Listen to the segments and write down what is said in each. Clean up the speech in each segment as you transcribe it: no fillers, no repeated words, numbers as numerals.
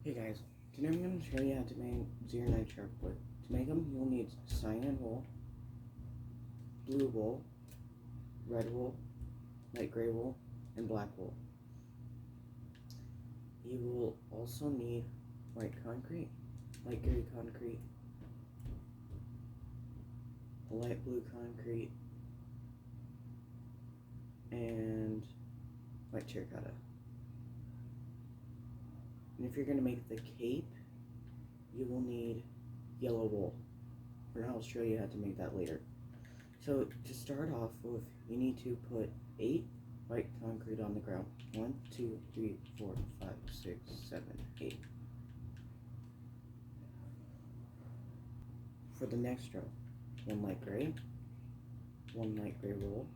Hey guys, today I'm going to show you how to make 09sharkboy. To make them, you'll need cyan wool, blue wool, red wool, light gray wool, and black wool. You will also need white concrete, light gray concrete, light blue concrete, and white terracotta. And if you're going to make the cape, you will need yellow wool. And I'll show you how to make that later. So to start off with, you need to put 8 white concrete on the ground. 1, 2, 3, 4, 5, 6, 7, 8. For the next row, 1 light gray, 1 light gray wool,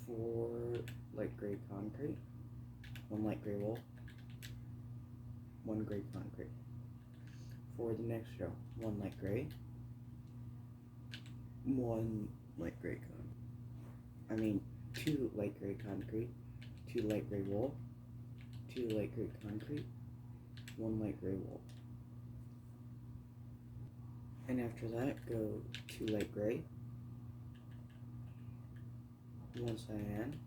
4 light gray concrete, 1 light gray wool, 1 gray concrete. For the next row, 1 light gray, 1 light gray concrete. 2 light gray concrete, 2 light gray wool, 2 light gray concrete, 1 light gray wool. And after that, go 2 light gray, 1 cyan,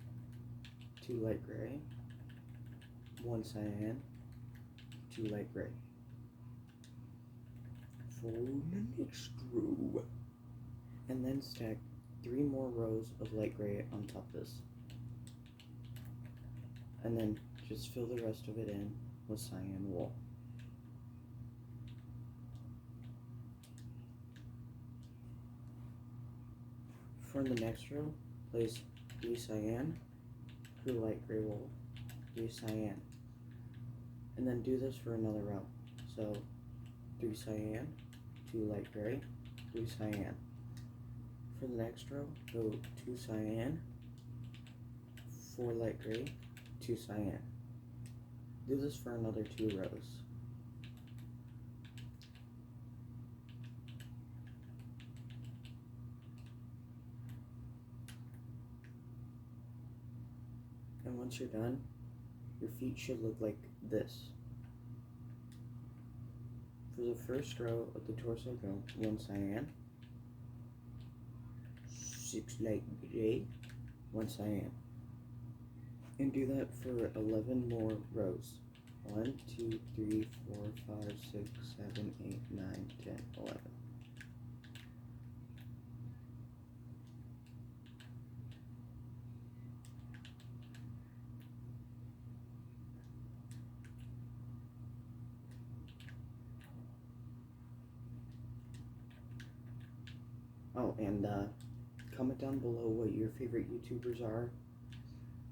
2 light gray, 1 cyan, 2 light gray. For the next row, and then stack 3 more rows of light gray on top of this, and then just fill the rest of it in with cyan wool. For the next row, place 3 cyan, 2 light gray wool, 3 cyan, and then do this for another row. So 3 cyan, 2 light gray, 3 cyan. For the next row, go 2 cyan, 4 light gray, 2 cyan. Do this for another 2 rows. And once you're done, your feet should look like this. For the first row of the torso, go 1 cyan, 6 light gray, 1 cyan. And do that for 11 more rows. 1, 2, 3, 4, 5, 6, 7, 8, 9, 10, 11. Oh, and comment down below what your favorite YouTubers are,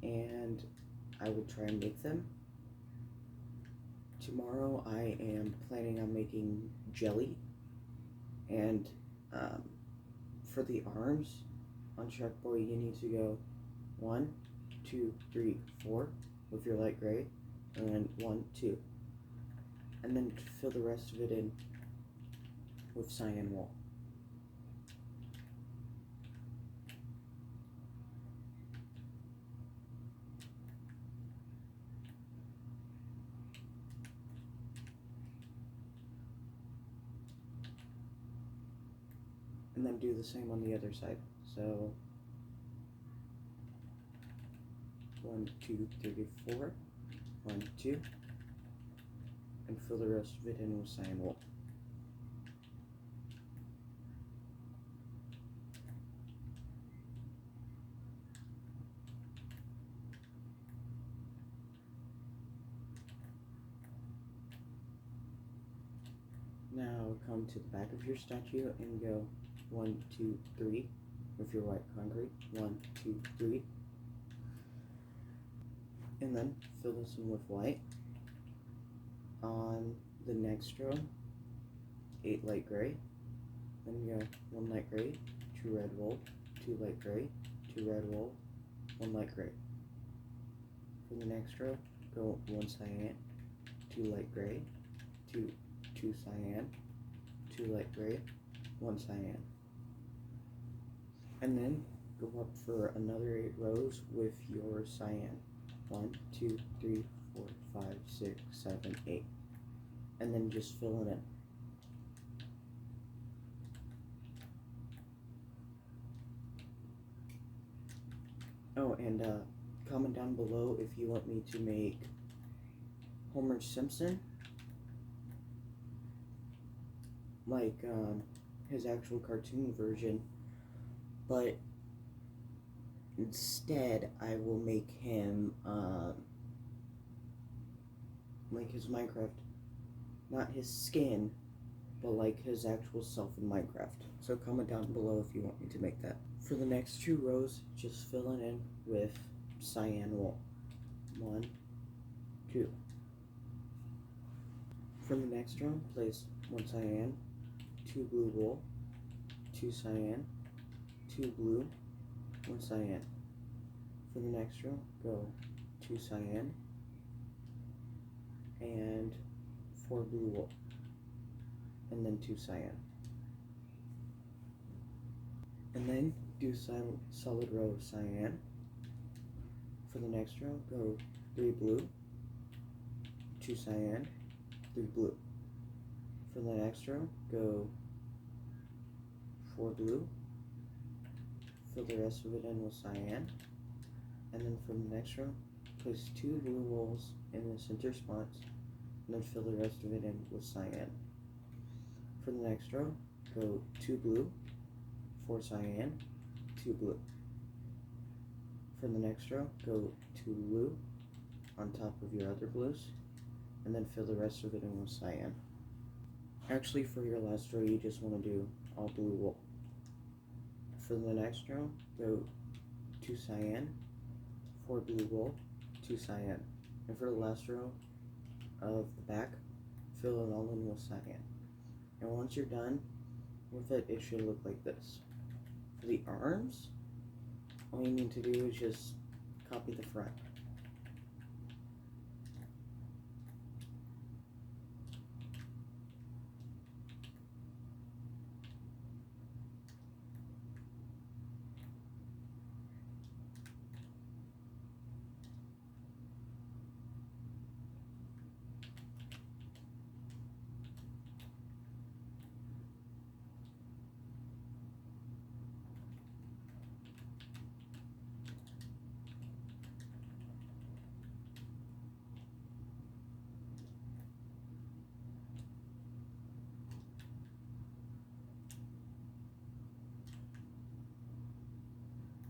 and I will try and make them. Tomorrow I am planning on making jelly, and for the arms on Sharkboy you need to go 1, 2, 3, 4 with your light gray, and then 1, 2, and then fill the rest of it in with cyan wool. And then do the same on the other side. So 1, 2, 3, 4, 1, 2, and fill the rest of it in with cyan wool. Now come to the back of your statue and go 1, 2, 3 with your white concrete. 1, 2, 3. And then fill this in with white. On the next row, 8 light gray. Then go 1 light gray, 2 red wool, 2 light gray, 2 red wool, 1 light gray. For the next row, go 1 cyan, 2 light gray, 2 cyan, 2 light gray, 1 cyan. And then go up for another 8 rows with your cyan. 1, 2, 3, 4, 5, 6, 7, 8. and then just fill it in. Oh, and comment down below if you want me to make Homer Simpson, like his actual cartoon version, but instead I will make him like his Minecraft, not his skin, but like his actual self in Minecraft. So comment down below if you want me to make that. For the next 2 rows, just fill it in with cyan wool. 1, 2. For the next row, place 1 cyan, 2 blue wool, 2 cyan, 2 blue, 1 cyan. For the next row, go 2 cyan and 4 blue wool, and then 2 cyan. And then do solid row of cyan. For the next row, go 3 blue, 2 cyan, 3 blue. For the next row, go 4 blue, fill the rest of it in with cyan, and then for the next row, place 2 blue wools in the center spots, and then fill the rest of it in with cyan. For the next row, go 2 blue, 4 cyan, 2 blue. For the next row, go 2 blue on top of your other blues, and then fill the rest of it in with cyan. Actually, for your last row, you just want to do all blue wool. For the next row, go 2 cyan, 4 blue wool, 2 cyan. And for the last row of the back, fill it all in with cyan. And once you're done with it, it should look like this. For the arms, all you need to do is just copy the front.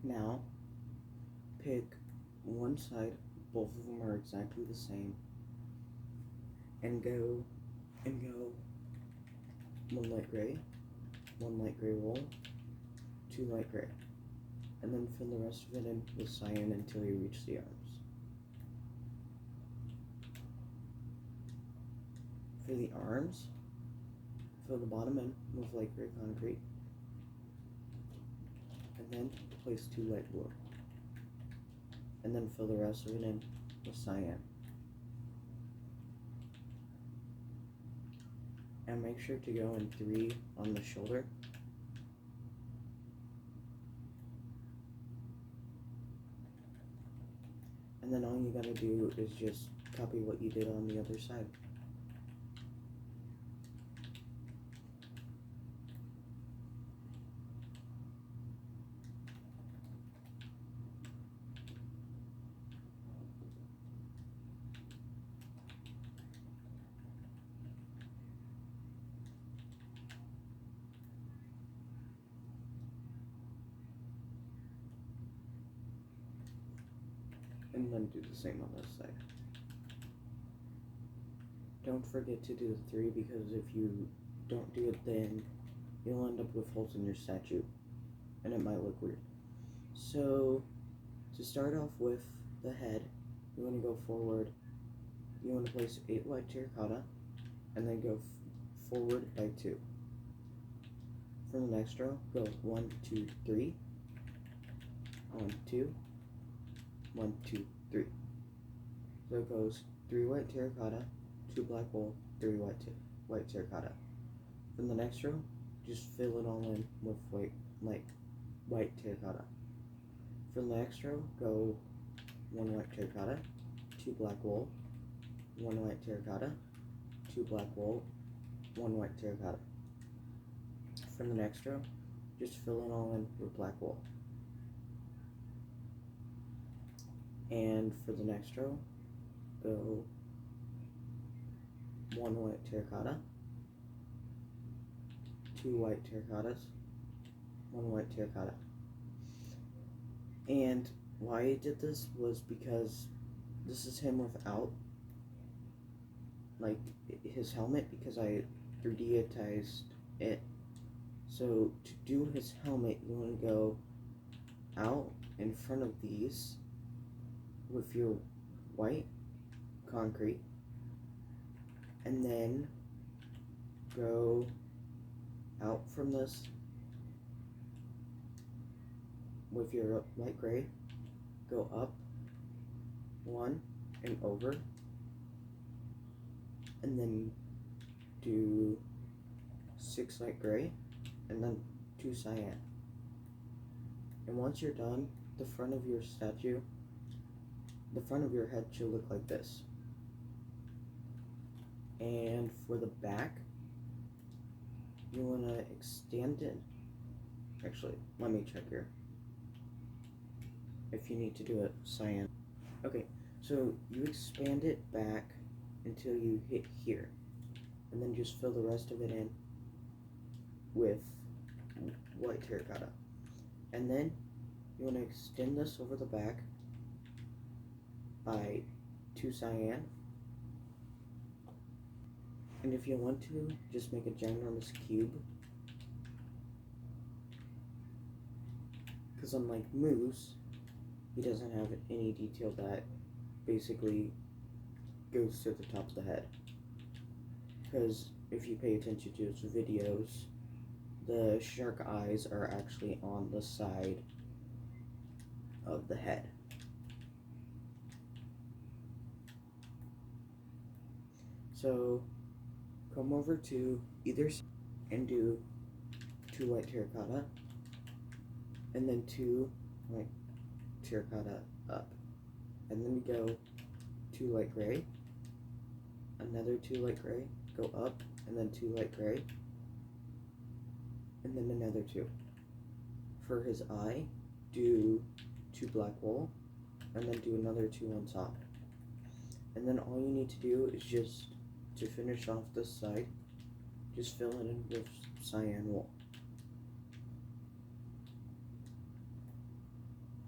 Now, pick one side, both of them are exactly the same, and go 1 light gray, 1 light gray wool, 2 light gray, and then fill the rest of it in with cyan until you reach the arms. For the arms, fill the bottom in with light gray concrete, and then place 2 light blue, and then fill the rest of it in with cyan. And make sure to go in 3 on the shoulder. And then all you gotta do is just copy what you did on the other side. And then do the same on this side. Don't forget to do the 3, because if you don't do it, then you'll end up with holes in your statue, and it might look weird. So, to start off with the head, you want to go forward. You want to place 8 white terracotta, and then go forward by 2. For the next row, go 1, 2, 3, 1, 2, 1, 2, 3. So it goes 3 white terracotta, 2 black wool, 3 white terracotta. From the next row, just fill it all in with white terracotta. For the next row, go 1 white terracotta, 2 black wool, 1 white terracotta, 2 black wool, 1 white terracotta. For the next row, just fill it all in with black wool. And for the next row, go 1 white terracotta, 2 white terracottas, 1 white terracotta. And why I did this was because this is him without like his helmet, because I 3D-itized it. So to do his helmet, you want to go out in front of these with your white concrete, and then go out from this with your light gray, go up 1 and over, and then do 6 light gray, and then 2 cyan. And once you're done, the front of your statue, the front of your head should look like this. And for the back, you want to extend it. Actually, let me check here if you need to do it cyan. Okay, so you expand it back until you hit here, and then just fill the rest of it in with white terracotta. And then you want to extend this over the back by 2 cyan. And if you want to, just make a ginormous cube, because unlike Moose, he doesn't have any detail that basically goes to the top of the head. Because if you pay attention to his videos, the shark eyes are actually on the side of the head. So come over to either side and do 2 white terracotta, and then 2 white terracotta up, and then go 2 light gray, another 2 light gray, go up, and then 2 light gray, and then another 2. For his eye, do 2 black wool, and then do another 2 on top. And then all you need to do is just, to finish off this side, just fill it in with cyan wool.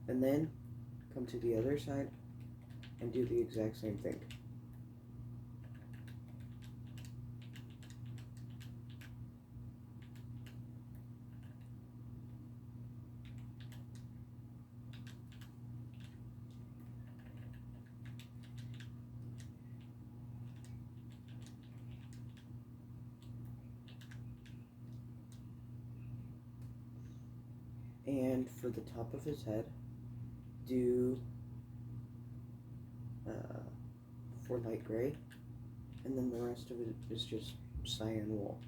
And then come to the other side and do the exact same thing. And for the top of his head, do 4 light gray, and then the rest of it is just cyan wool.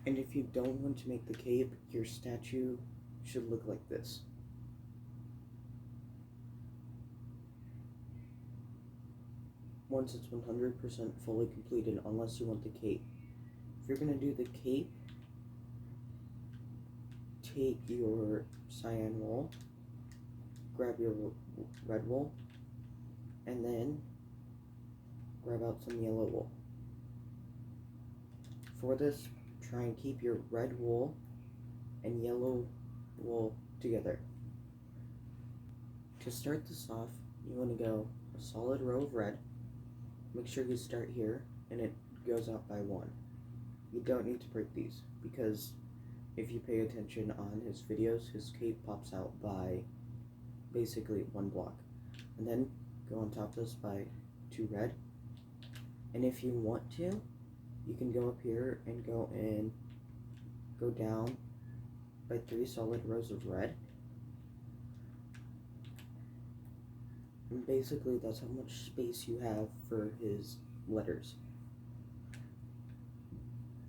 And if you don't want to make the cape, your statue should look like this. Once it's 100% fully completed, unless you want the cape. If you're going to do the cape, take your cyan wool, grab your red wool, and then grab out some yellow wool. For this, try and keep your red wool and yellow wool together. To start this off, you want to go a solid row of red. Make sure you start here and it goes out by 1. You don't need to break these, because if you pay attention on his videos, his cape pops out by basically 1 block. And then go on top of this by 2 red. And if you want to, you can go up here and go down by 3 solid rows of red. And basically that's how much space you have for his letters.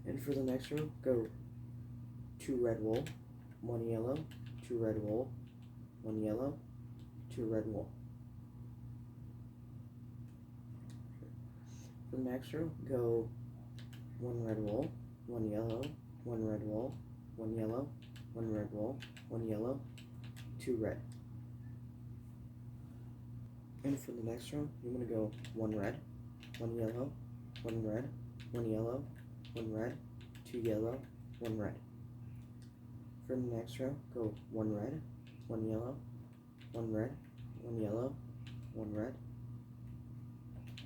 And for the next row, go 2 red wool, 1 yellow, 2 red wool, 1 yellow, 2 red wool. For the next row, go 1 red wool, 1 yellow, 1 red wool, 1 yellow, 1 red wool, 1 yellow, 2 red. And for the next row, you're going to go 1 red, 1 yellow, 1 red, 1 yellow, 1 red, 2 yellow, 1 red. For the next row, go 1 red, 1 yellow, 1 red, 1 yellow, 1 red,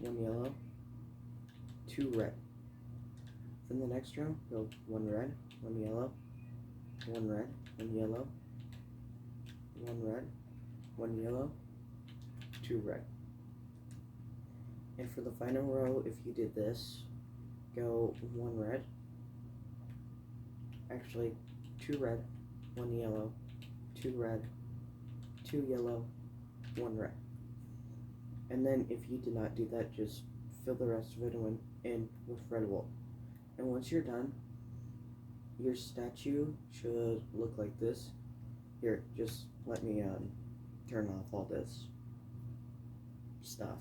1 yellow, 2 red. For the next row, go 1 red, 1 yellow, 1 red, 1 yellow, 1 red, 1 yellow, 2 red. And for the final row, if you did this, go 1 red, actually 2 red, 1 yellow, 2 red, 2 yellow, 1 red. And then if you did not do that, just fill the rest of it in with red wool. And once you're done, your statue should look like this. Here, just let me turn off all this stuff.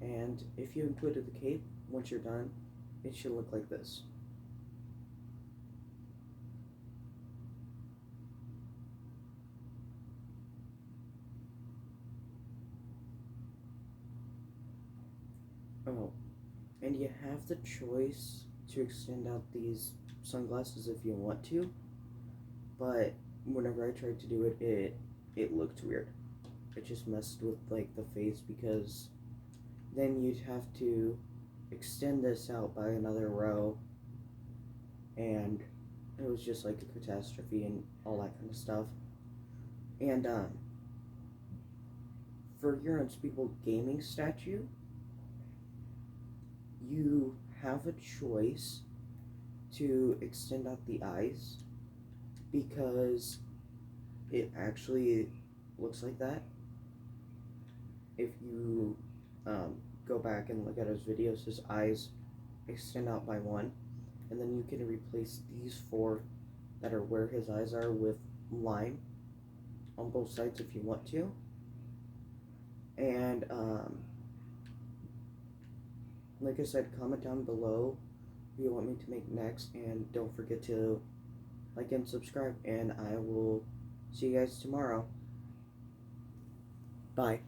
And if you included the cape, once you're done, it should look like this. Oh, and you have the choice to extend out these sunglasses if you want to, but whenever I tried to do it, it looked weird. It just messed with like the face, because then you'd have to extend this out by another row, and it was just like a catastrophe and all that kind of stuff. And for your Unspeakable Gaming statue, you have a choice to extend out the eyes, because it actually looks like that. If you go back and look at his videos, his eyes extend out by 1, and then you can replace these 4 that are where his eyes are with line on both sides if you want to. And like I said, comment down below what you want me to make next, and don't forget to like and subscribe, and I will see you guys tomorrow. Bye.